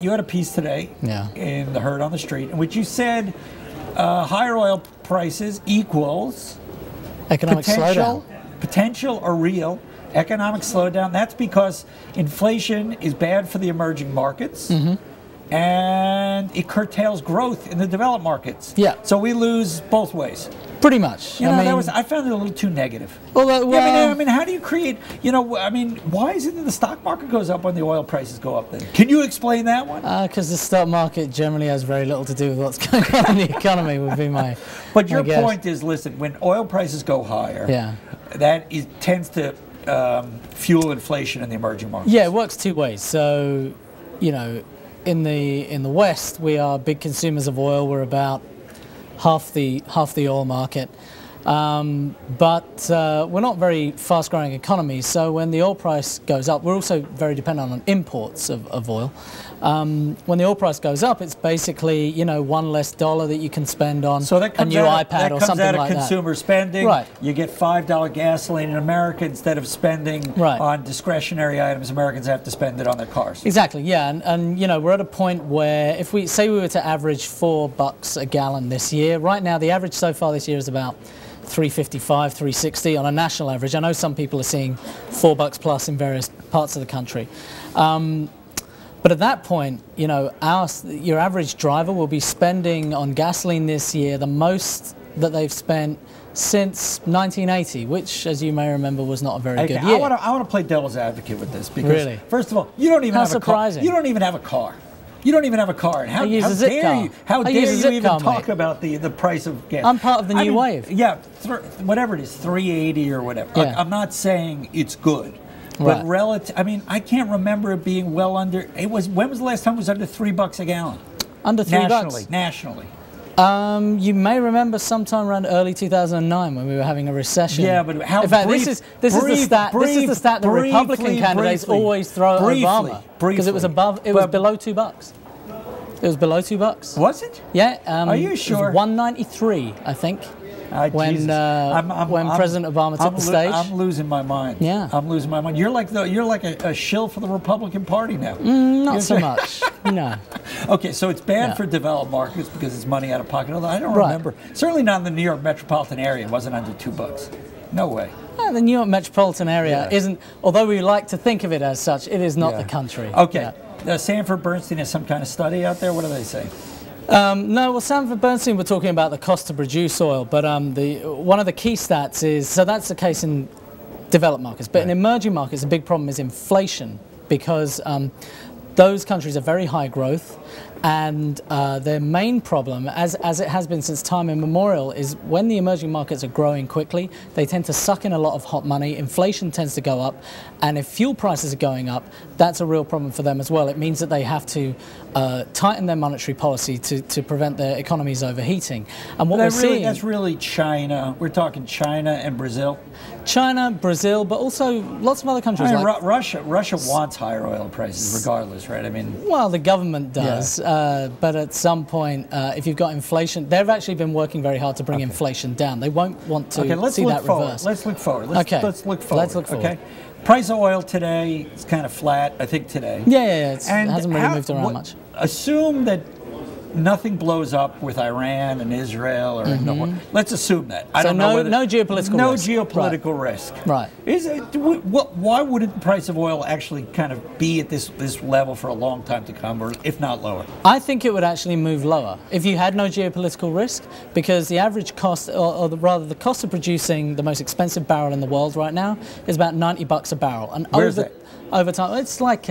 you had a piece today Yeah. in the Herd on the Street in which you said higher oil prices equals Economic slowdown. potential or real economic slowdown. That's because inflation is bad for the emerging markets. And it curtails growth in the developed markets. Yeah. So we lose both ways. Pretty much. You know, I found it a little too negative. Well, I mean, how do you create? You know, I mean, why is it that the stock market goes up when the oil prices go up? Then can you explain that one? Because the stock market generally has very little to do with what's going on in the economy. Would be my. But your guess. point is, listen, when oil prices go higher, Yeah. that tends to fuel inflation in the emerging markets. Yeah, it works two ways. So, you know, in the West, we are big consumers of oil. We're about half the oil market, but we're not very fast-growing economy. So when the oil price goes up, we're also very dependent on imports of oil. When the oil price goes up, it's basically, you know, $1 less that you can spend on a new iPad or something like that. That comes out of consumer spending. Right. You get $5 gasoline in America instead of spending on discretionary items. Americans have to spend it on their cars. Exactly. Yeah, and you know, we're at a point where if we say we were to average $4 a gallon this year, right now the average so far this year is about $3.55, $3.60 on a national average. I know some people are seeing $4 plus in various parts of the country. But at that point, you know, your average driver will be spending on gasoline this year the most that they've spent since 1980, which, as you may remember, was not a very good year. I want to play devil's advocate with this because, really? First of all, you don't even How have surprising. a car. You don't even have a car. You don't even have a car. And how dare you even talk about the price of gas? I'm part of the new wave. Yeah, whatever it is, 380 or whatever. Yeah. Like, I'm not saying it's good. But I mean, I can't remember it being well under. When was the last time it was under $3 a gallon? Under $3? Nationally. You may remember sometime around early 2009 when we were having a recession. Yeah, but how? In fact, this is the stat the Republican candidates always throw at Obama because it was below $2. It was below $2. Was it? Yeah. Are you sure? It was 193, I think. When President Obama took the stage. I'm losing my mind. Yeah. I'm losing my mind. You're like a shill for the Republican Party now. Not so much. No. Okay, so it's bad for developed markets because it's money out of pocket. Although I don't remember. Certainly not in the New York metropolitan area. It wasn't under $2. No way. The New York metropolitan area isn't, although we like to think of it as such, it is not the country. Okay. Sanford Bernstein has some kind of study out there. What do they say? No, well, Sanford Bernstein were talking about the cost to produce oil, but one of the key stats is, so that's the case in developed markets, but in emerging markets, the big problem is inflation because those countries are very high growth, and their main problem, as it has been since time immemorial, is when the emerging markets are growing quickly, they tend to suck in a lot of hot money, inflation tends to go up, and if fuel prices are going up, that's a real problem for them as well. It means that they have to tighten their monetary policy to prevent their economies overheating. And what we're seeing... That's really China. We're talking China and Brazil. China, Brazil, but also lots of other countries. I mean, Russia wants higher oil prices regardless, right? I mean... Well, the government does. Yeah. But at some point, if you've got inflation, they've actually been working very hard to bring inflation down. They won't want to see that reverse. Let's look forward. Let's look forward. Let's look forward. Okay. Price of oil today is kind of flat, I think, today. Yeah. It hasn't really moved around much. Assume that nothing blows up with Iran and Israel, or let's assume that. I don't know whether, no geopolitical risk. Right. Why wouldn't the price of oil actually kind of be at this level for a long time to come, or if not lower? I think it would actually move lower if you had no geopolitical risk, because the average cost, or rather the cost of producing the most expensive barrel in the world right now is about $90 a barrel. And over time, it's like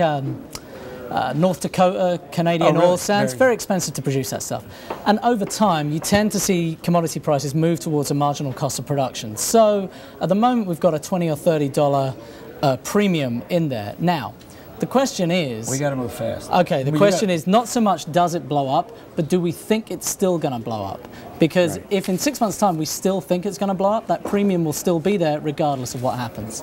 North Dakota Canadian oil sands, very expensive to produce that stuff. And over time, you tend to see commodity prices move towards a marginal cost of production. So at the moment, we've got a $20 or $30 premium in there. Now, the question is... We got to move fast. Okay, the question is not so much does it blow up, but do we think it's still going to blow up? Because if in 6 months' time we still think it's going to blow up, that premium will still be there regardless of what happens.